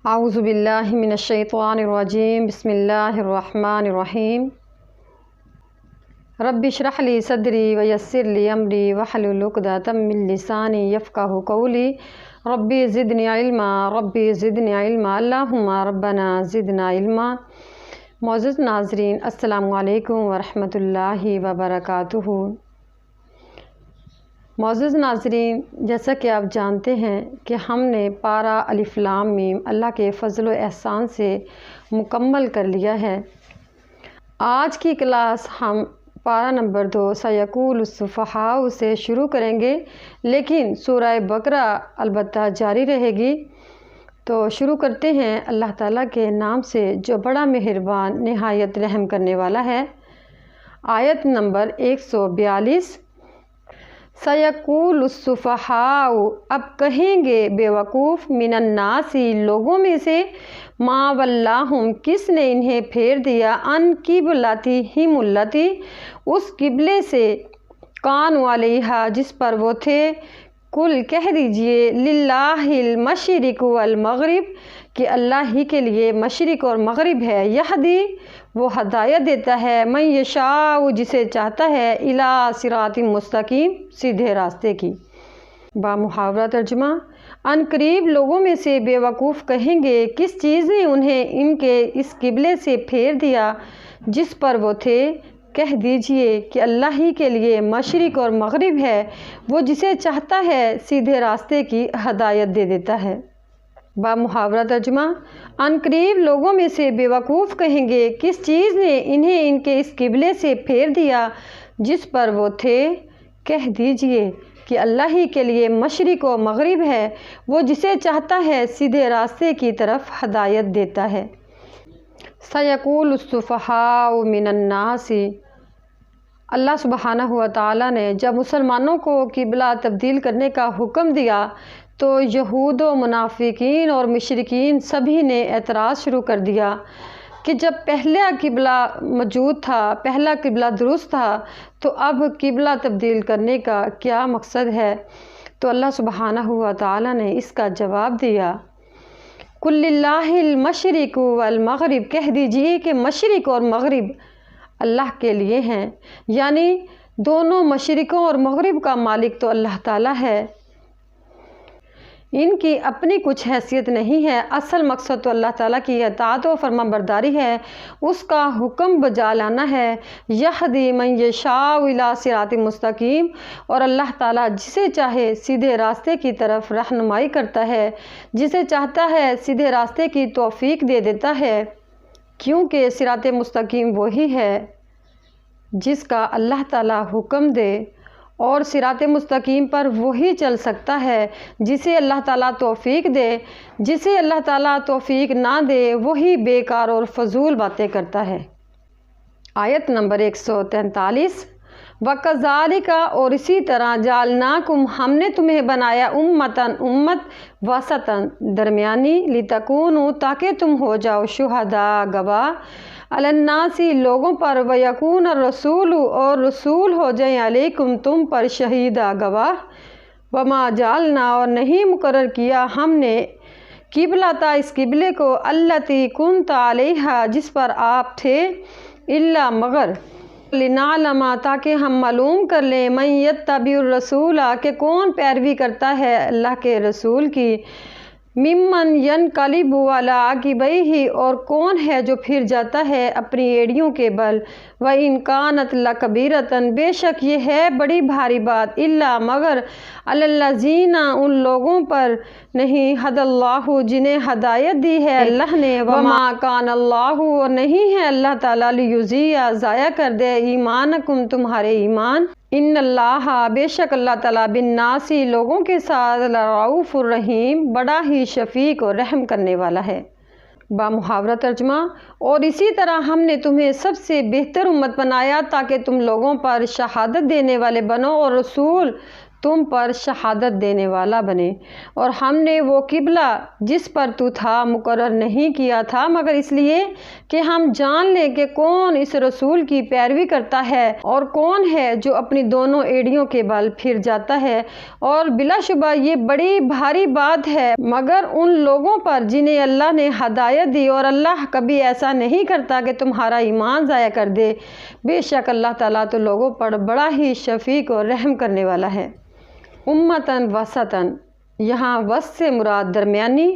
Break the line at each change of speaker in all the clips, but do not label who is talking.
اعوذ باللہ من الشیطان الرجیم بسم اللہ الرحمن الرحیم رب اشرح لی صدری ویسر لی امری واحلل عقدۃ من لسانی یفقہوا قولی ربی زدنی علما اللہم ربنا زدنا علما۔ معزز ناظرین، السلام علیکم ورحمۃ اللہ وبرکاتہ۔ معزز ناظرین، جیسا کہ آپ جانتے ہیں کہ ہم نے پارہ الف لام میم اللہ کے فضل و احسان سے مکمل کر لیا ہے۔ آج کی کلاس ہم پارہ نمبر 2 سیقول السفہاء سے شروع کریں گے، لیکن سورہ بقرہ البتہ جاری رہے گی۔ تو شروع کرتے ہیں اللہ تعالیٰ کے نام سے جو بڑا مہربان نہایت رحم کرنے والا ہے۔ آیت نمبر 142۔ سیقول السفہاء، اب کہیں گے بے وقوف، من الناس، لوگوں میں سے، ما ولاہم، کس نے انہیں پھیر دیا، ان قبلتہم التی، اس قبلے سے، کانوا علیہا، جس پر وہ تھے، کل کہہ دیجئے، للہ المشرق والمغرب، کہ اللہ ہی کے لیے مشرق اور مغرب ہے، یہدی، وہ ہدایت دیتا ہے، من یشاء، جسے چاہتا ہے، الی صراط مستقیم، سیدھے راستے کی۔ بامحاورہ ترجمہ: ان قریب لوگوں میں سے بے وقوف کہیں گے، کس چیز نے انہیں ان کے اس قبلے سے پھیر دیا جس پر وہ تھے، کہہ دیجئے کہ اللہ ہی کے لیے مشرق اور مغرب ہے، وہ جسے چاہتا ہے سیدھے راستے کی ہدایت دے دیتا ہے۔ بامحاورہ ترجمہ: ان قریب لوگوں میں سے بے وقوف کہیں گے، کس چیز نے انہیں ان کے اس قبلے سے پھیر دیا جس پر وہ تھے، کہہ دیجئے کہ اللہ ہی کے لیے مشرق و مغرب ہے، وہ جسے چاہتا ہے سیدھے راستے کی طرف ہدایت دیتا ہے۔ سیقول السفہاء من الناس، اللہ سبحانہ و تعالیٰ نے جب مسلمانوں کو قبلہ تبدیل کرنے کا حکم دیا تو یہود و منافقین اور مشرکین سبھی نے اعتراض شروع کر دیا کہ جب پہلا قبلہ موجود تھا، پہلا قبلہ درست تھا، تو اب قبلہ تبدیل کرنے کا کیا مقصد ہے؟ تو اللہ سبحانہ و تعالیٰ نے اس کا جواب دیا، قل للہ المشرق والمغرب، کہہ دیجئے کہ مشرق اور مغرب اللہ کے لیے ہیں، یعنی دونوں مشرقوں اور مغرب کا مالک تو اللہ تعالیٰ ہے، ان کی اپنی کچھ حیثیت نہیں ہے، اصل مقصد تو اللہ تعالیٰ کی اطاعت و فرما برداری ہے، اس کا حکم بجا لانا ہے۔ یہدی من یشاء الی صراط مستقیم، اور اللہ تعالیٰ جسے چاہے سیدھے راستے کی طرف رہنمائی کرتا ہے، جسے چاہتا ہے سیدھے راستے کی توفیق دے دیتا ہے، کیونکہ صراط مستقیم وہی ہے جس کا اللہ تعالیٰ حکم دے، اور صراط مستقیم پر وہی چل سکتا ہے جسے اللہ تعالیٰ توفیق دے، جسے اللہ تعالیٰ توفیق نہ دے وہی بیکار اور فضول باتیں کرتا ہے۔ آیت نمبر 143۔ وَكَذَلِكَ، اور اسی طرح، جَعَلْنَاكُمْ، ہم نے تمہیں بنایا، أُمَّةً، امت، وسطاً، درمیانی، لِتَكُونُوا، تاکہ تم ہو جاؤ، شہداء، گواہ، علی الناس، لوگوں پر، وَيَكُونَ الرَّسُولُ، اور رسول ہو جائیں، علیکم، تم پر، شہیداء، گواہ، وَمَا جَعَلْنَا، اور نہیں مقرر کیا ہم نے، قبلۃ، اس قبلے کو، التی کنت علیہا، جس پر آپ تھے، الا، مگر، لنعلم، تاکہ ہم معلوم کر لیں، من یتبع الرسول، کہ کون پیروی کرتا ہے اللہ کے رسول کی، ممن ینقلب علی عقبیہ، اور کون ہے جو پھر جاتا ہے اپنی ایڑیوں کے بل، وَإِن كَانَتْ لَكَبِيرَةً، بے شک یہ ہے بڑی بھاری بات، الا، مگر، علی الذین، ان لوگوں پر نہیں، ہدی اللہ، جنہیں ہدایت دی ہے اللہ نے، وما کان اللہ، اور نہیں ہے اللہ تعالیٰ، لیضیع، ضائع کر دے، ایمانکم، تمہارے ایمان، ان اللہ، بے شک اللہ تعالیٰ، بالناس، لوگوں کے ساتھ، لرؤوف الرحیم، بڑا ہی شفیق اور رحم کرنے والا ہے۔ بامحاورہ ترجمہ: اور اسی طرح ہم نے تمہیں سب سے بہتر امت بنایا تاکہ تم لوگوں پر شہادت دینے والے بنو، اور رسول تم پر شہادت دینے والا بنے، اور ہم نے وہ قبلہ جس پر تو تھا مقرر نہیں کیا تھا مگر اس لیے کہ ہم جان لیں کہ کون اس رسول کی پیروی کرتا ہے اور کون ہے جو اپنی دونوں ایڑیوں کے بل پھر جاتا ہے، اور بلا شبہ یہ بڑی بھاری بات ہے مگر ان لوگوں پر جنہیں اللہ نے ہدایت دی، اور اللہ کبھی ایسا نہیں کرتا کہ تمہارا ایمان ضائع کر دے۔ بے شک اللہ تعالیٰ تو لوگوں پر بڑا ہی شفیق اور رحم کرنے والا ہے۔ امتاً وسطاً، یہاں وسط سے مراد درمیانی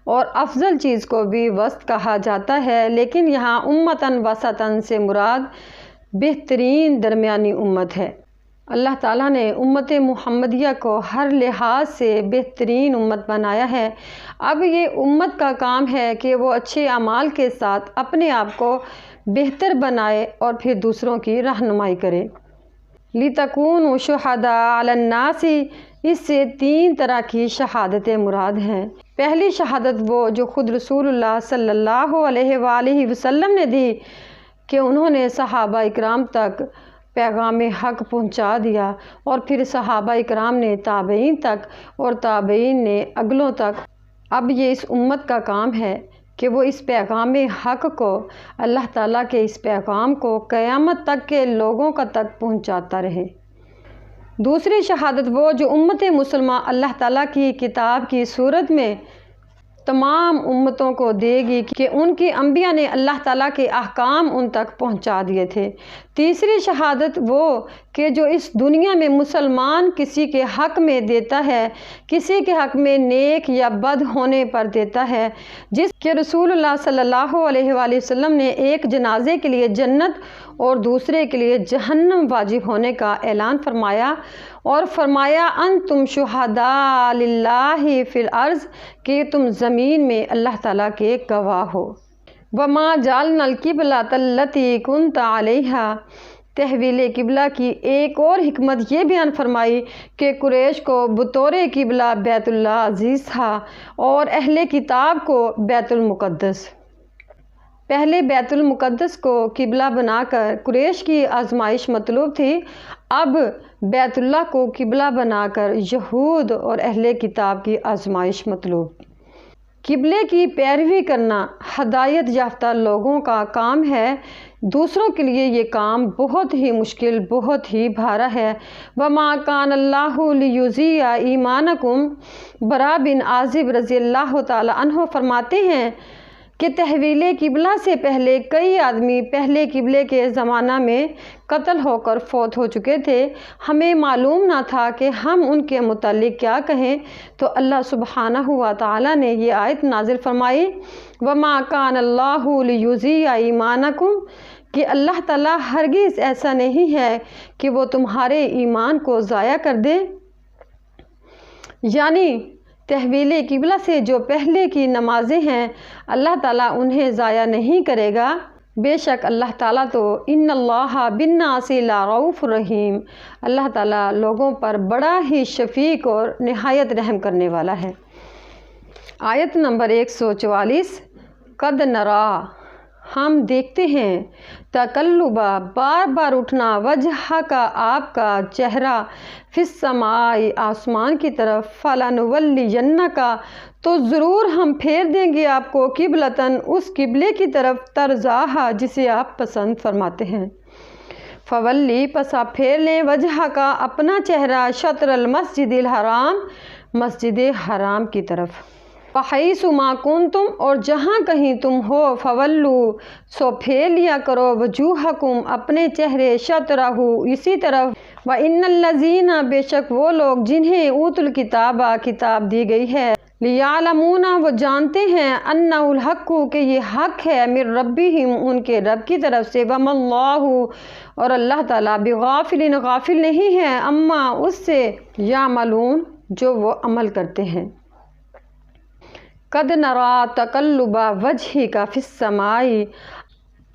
اور افضل چیز کو بھی وسط کہا جاتا ہے، لیکن یہاں امتاً وسطاً سے مراد بہترین درمیانی امت ہے۔ اللہ تعالیٰ نے امت محمدیہ کو ہر لحاظ سے بہترین امت بنایا ہے۔ اب یہ امت کا کام ہے کہ وہ اچھے اعمال کے ساتھ اپنے آپ کو بہتر بنائے اور پھر دوسروں کی رہنمائی کرے۔ لِتَكُونُوا شُهَدَاءَ عَلَى النَّاسِ، اس سے 3 طرح کی شہادتیں مراد ہیں۔ پہلی شہادت وہ جو خود رسول اللہ صلی اللہ علیہ وآلہ وسلم نے دی کہ انہوں نے صحابہ اکرام تک پیغام حق پہنچا دیا، اور پھر صحابہ اکرام نے تابعین تک اور تابعین نے اگلوں تک۔ اب یہ اس امت کا کام ہے کہ وہ اس پیغام حق کو، اللہ تعالیٰ کے اس پیغام کو قیامت تک کے لوگوں کا تک پہنچاتا رہے۔ دوسری شہادت وہ جو امت مسلمہ اللہ تعالیٰ کی کتاب کی صورت میں تمام امتوں کو دے گی کہ ان کی انبیاء نے اللہ تعالیٰ کے احکام ان تک پہنچا دیے تھے۔ تیسری شہادت وہ کہ جو اس دنیا میں مسلمان کسی کے حق میں دیتا ہے، کسی کے حق میں نیک یا بد ہونے پر دیتا ہے، جس کہ رسول اللہ صلی اللہ علیہ وآلہ وسلم نے ایک جنازے کے لیے جنت اور دوسرے کے لیے جہنم واجب ہونے کا اعلان فرمایا، اور فرمایا انتم شہداء للہ فی الارض، کہ تم زمین میں اللہ تعالیٰ کے گواہ ہو۔ وما جعلنا القبلۃ التی کنت علیہا، تحویل قبلہ کی ایک اور حکمت یہ بیان فرمائی کہ قریش کو بطور قبلہ بیت اللہ عزیز تھا اور اہل کتاب کو بیت المقدس۔ پہلے بیت المقدس کو قبلہ بنا کر قریش کی آزمائش مطلوب تھی، اب بیت اللہ کو قبلہ بنا کر یہود اور اہل کتاب کی آزمائش مطلوب۔ قبلے کی پیروی کرنا ہدایت یافتہ لوگوں کا کام ہے، دوسروں کے لیے یہ کام بہت ہی مشکل، بہت ہی بھارا ہے۔ وما کان اللہ لیضیع ایمانکم، برا بن عازب رضی اللہ تعالی عنہ فرماتے ہیں کہ تحویل قبلہ سے پہلے کئی آدمی پہلے قبلے کے زمانہ میں قتل ہو کر فوت ہو چکے تھے، ہمیں معلوم نہ تھا کہ ہم ان کے متعلق کیا کہیں، تو اللہ سبحانہ و تعالیٰ نے یہ آیت نازل فرمائی وَمَا كَانَ اللَّهُ لِيُضِيعَ إِيمَانَكُمْ، کہ اللہ تعالیٰ ہرگز ایسا نہیں ہے کہ وہ تمہارے ایمان کو ضائع کر دے۔ یعنی تحویل قبلہ سے جو پہلے کی نمازیں ہیں اللہ تعالیٰ انہیں ضائع نہیں کرے گا، بے شک اللہ تعالیٰ تو ان اللہ بالناس لرؤوف رحیم، اللہ تعالیٰ لوگوں پر بڑا ہی شفیق اور نہایت رحم کرنے والا ہے۔ آیت نمبر 144، قد نرا، ہم دیکھتے ہیں، تقلبا، بار بار اٹھنا، وجہ کا، آپ کا چہرہ، فی السماء، آسمان کی طرف، فلنولینک، تو ضرور ہم پھیر دیں گے آپ کو، قبلۃً، اس قبلے کی طرف، ترضاہا، جسے آپ پسند فرماتے ہیں۔ فولی، پس آپ پھیر لیں، وجہ کا، اپنا چہرہ، شطر المسجد الحرام، مسجد حرام کی طرف، وحیث ما کنتم، اور جہاں کہیں تم ہو، فولو، سو پھیر لیا کرو، وجوہکم، اپنے چہرے، شطرہ، اسی طرف، وَإِنَّ الَّذِينَ، بے شک وہ لوگ جنہیں اوت الکتاب، کتاب دی گئی ہے، لِيَعْلَمُونَ، وہ جانتے ہیں، أَنَّهُ الْحَقُّ، کہ یہ حق ہے، مِن رَبِّهِمْ، ان کے رب کی طرف سے، وَمَا اللَّهُ، اور اللہ تعالیٰ، بِغَافِلٍ، غافل نہیں ہے، اما، اس سے، یعملون، جو وہ عمل کرتے ہیں۔ قد نرا تقلب وجہک فی السماء،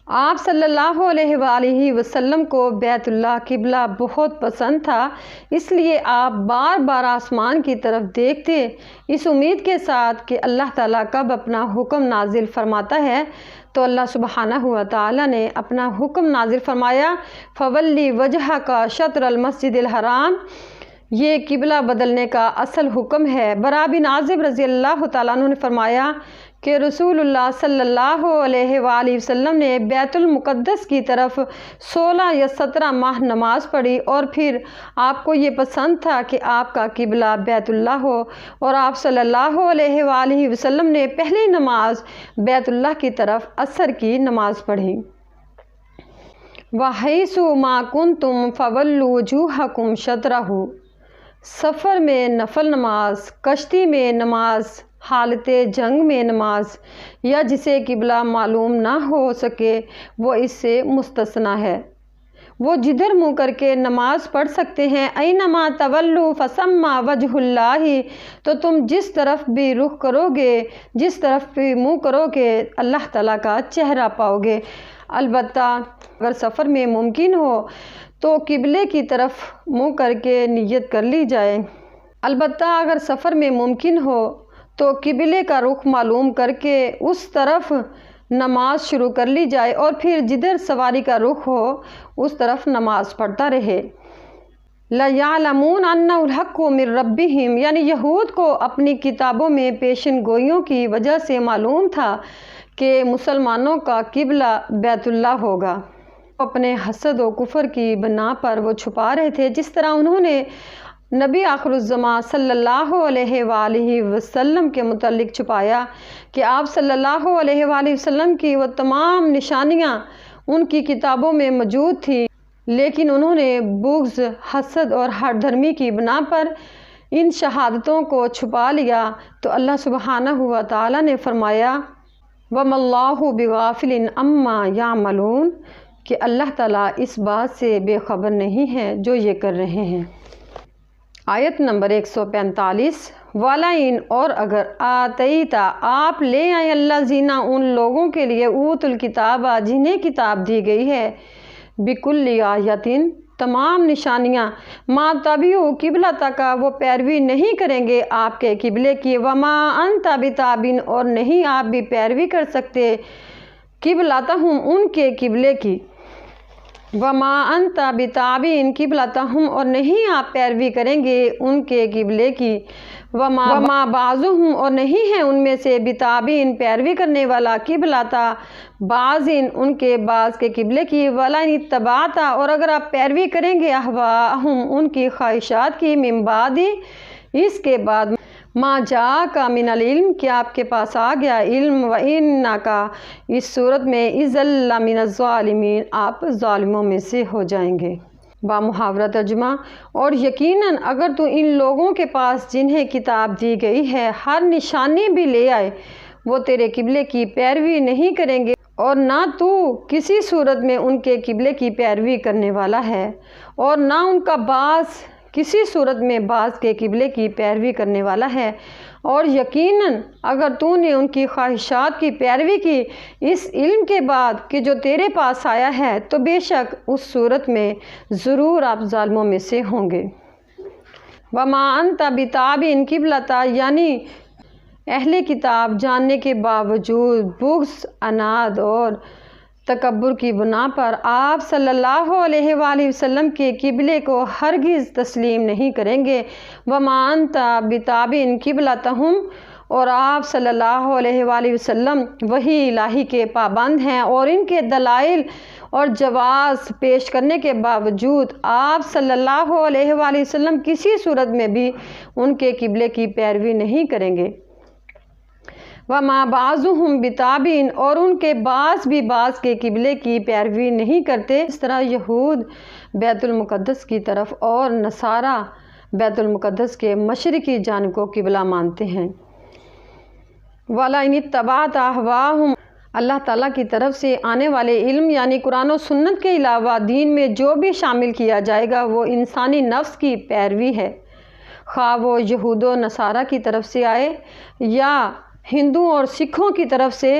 آپ صلی اللہ علیہ وآلہ وسلم کو بیت اللہ قبلہ بہت پسند تھا، اس لیے آپ بار بار آسمان کی طرف دیکھتے، اس امید کے ساتھ کہ اللہ تعالیٰ کب اپنا حکم نازل فرماتا ہے، تو اللہ سبحانہ و تعالیٰ نے اپنا حکم نازل فرمایا، فولی وجہک شطر المسجد الحرام، یہ قبلہ بدلنے کا اصل حکم ہے۔ برا بن عازب رضی اللہ تعالیٰ عنہ نے فرمایا کہ رسول اللہ صلی اللہ علیہ وآلہ وسلم نے بیت المقدس کی طرف 16 یا 17 ماہ نماز پڑھی، اور پھر آپ کو یہ پسند تھا کہ آپ کا قبلہ بیت اللہ ہو، اور آپ صلی اللہ علیہ وآلہ وسلم نے پہلی نماز بیت اللہ کی طرف عصر کی نماز پڑھی۔ وَحَيْثُ مَا كُنْتُمْ فَوَلُّوا وُجُوهَكُمْ شَطْرَهُ۔ سفر میں نفل نماز، کشتی میں نماز، حالت جنگ میں نماز، یا جسے قبلہ معلوم نہ ہو سکے وہ اس سے مستثنیٰ ہے۔ وہ جدھر منہ کر کے نماز پڑھ سکتے ہیں۔ اینما تولوا فثم وجہ اللہ، تو تم جس طرف بھی رخ کرو گے، جس طرف بھی منہ کرو گے، اللہ تعالیٰ کا چہرہ پاؤ گے۔ البتہ اگر سفر میں ممکن ہو تو قبلے کی طرف منہ کر کے نیت کر لی جائے۔ البتہ اگر سفر میں ممکن ہو تو قبلے کا رخ معلوم کر کے اس طرف نماز شروع کر لی جائے، اور پھر جدھر سواری کا رخ ہو اس طرف نماز پڑھتا رہے۔ لَيَعْلَمُونَ أَنَّهُ الْحَقُّ مِن رَبِّهِمْ، یعنی یہود کو اپنی کتابوں میں پیشن گوئیوں کی وجہ سے معلوم تھا کہ مسلمانوں کا قبلہ بیت اللہ ہوگا۔ اپنے حسد و کفر کی بنا پر وہ چھپا رہے تھے، جس طرح انہوں نے نبی آخر الزمان صلی اللہ علیہ وآلہ وسلم کے متعلق چھپایا کہ آپ صلی اللہ علیہ وآلہ وسلم کی وہ تمام نشانیاں ان کی کتابوں میں موجود تھیں، لیکن انہوں نے بغض، حسد اور ہٹ دھرمی کی بنا پر ان شہادتوں کو چھپا لیا۔ تو اللہ سبحانہ و تعالیٰ نے فرمایا وَمَا اللَّهُ بِغَافِلٍ عَمَّا يَعْمَلُونَ، کہ اللہ تعالیٰ اس بات سے بے خبر نہیں ہے جو یہ کر رہے ہیں۔ آیت نمبر 145۔ وَلَئِنْ، اور اگر آتَیْتَ، آپ لے آئیں الَّذِینَ، ان لوگوں کے لیے اوتوا الکتاب، جنہیں کتاب دی گئی ہے، بِکُلِّ آیَةٍ، تمام نشانیاں، مَا تَبِعُوا قِبْلَتَکَ، وہ پیروی نہیں کریں گے آپ کے قبلے کی، وَمَا أَنْتَ بِتَابِعٍ، اور نہیں آپ بھی پیروی کر سکتے قِبْلَتَہُم، ان کے قبلے کی، وَمَا أَنْتَ بِتَابِعٍ قِبْلَتَہُم، اور نہیں آپ پیروی کریں گے ان کے قبلے کی، وَمَا بَعْضُہُم، اور نہیں ہے ان میں سے بِتَابِعٍ پیروی کرنے والا قِبْلَتَ بَعْضٍ، ان کے بعض کے قبلے کی، وَلَئِنِ اتَّبَعْتَ، اور اگر آپ پیروی کریں گے أَهْوَاءَہُم، ان کی خواہشات کی، مِن بَعْدِ، اس کے بعد، مَا جَاءَکَ مِنَ الْعِلْمِ، کہ آپ کے پاس آ گیا علم، وَإِنَّکَ، اس صورت میں اِذًا لَمِنَ الظَّالِمِینَ، آپ ظالموں میں سے ہو جائیں گے۔ بامحاورہ ترجمہ، اور یقیناً اگر تو ان لوگوں کے پاس جنہیں کتاب دی گئی ہے ہر نشانی بھی لے آئے، وہ تیرے قبلے کی پیروی نہیں کریں گے، اور نہ تو کسی صورت میں ان کے قبلے کی پیروی کرنے والا ہے، اور نہ ان کا بعض کسی صورت میں بعض کے قبلے کی پیروی کرنے والا ہے، اور یقیناً اگر تو نے ان کی خواہشات کی پیروی کی اس علم کے بعد کہ جو تیرے پاس آیا ہے، تو بے شک اس صورت میں ضرور آپ ظالموں میں سے ہوں گے۔ وَمَا أَنْتَ بِتَابِعٍ قِبْلَتَ، یعنی اہل کتاب جاننے کے باوجود بغض، عناد اور تکبر کی بنا پر آپ صلی اللہ علیہ وآلہ وسلم کے قبلے کو ہرگز تسلیم نہیں کریں گے۔ وَمَا أَنْتَ بِتَابِعٍ قِبْلَتَہُم، اور آپ صلی اللہ علیہ وآلہ وسلم وحی الہی کے پابند ہیں، اور ان کے دلائل اور جواز پیش کرنے کے باوجود آپ صلی اللہ علیہ وآلہ وسلم کسی صورت میں بھی ان کے قبلے کی پیروی نہیں کریں گے۔ وَمَا بَعْضُهُم بِتَابِعٍ، اور ان کے بعض بھی بعض کے قبلے کی پیروی نہیں کرتے۔ اس طرح یہود بیت المقدس کی طرف اور نصارہ بیت المقدس کے مشرقی جانب کو قبلہ مانتے ہیں۔ وَلَئِنِ اتَّبَعْتَ أَهْوَاءَهُمْ، اللہ تعالیٰ کی طرف سے آنے والے علم یعنی قرآن و سنت کے علاوہ دین میں جو بھی شامل کیا جائے گا وہ انسانی نفس کی پیروی ہے، خواہ وہ یہود و نصارہ کی طرف سے آئے، یا ہندو اور سکھوں کی طرف سے،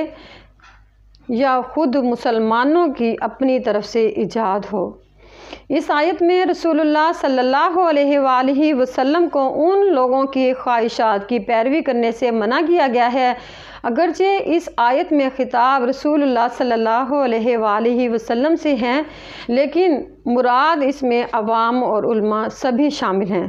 یا خود مسلمانوں کی اپنی طرف سے ایجاد ہو۔ اس آیت میں رسول اللہ صلی اللہ علیہ وآلہ وسلم کو ان لوگوں کی خواہشات کی پیروی کرنے سے منع کیا گیا ہے، اگرچہ اس آیت میں خطاب رسول اللہ صلی اللہ علیہ وآلہ وسلم سے ہیں، لیکن مراد اس میں عوام اور علماء سبھی شامل ہیں۔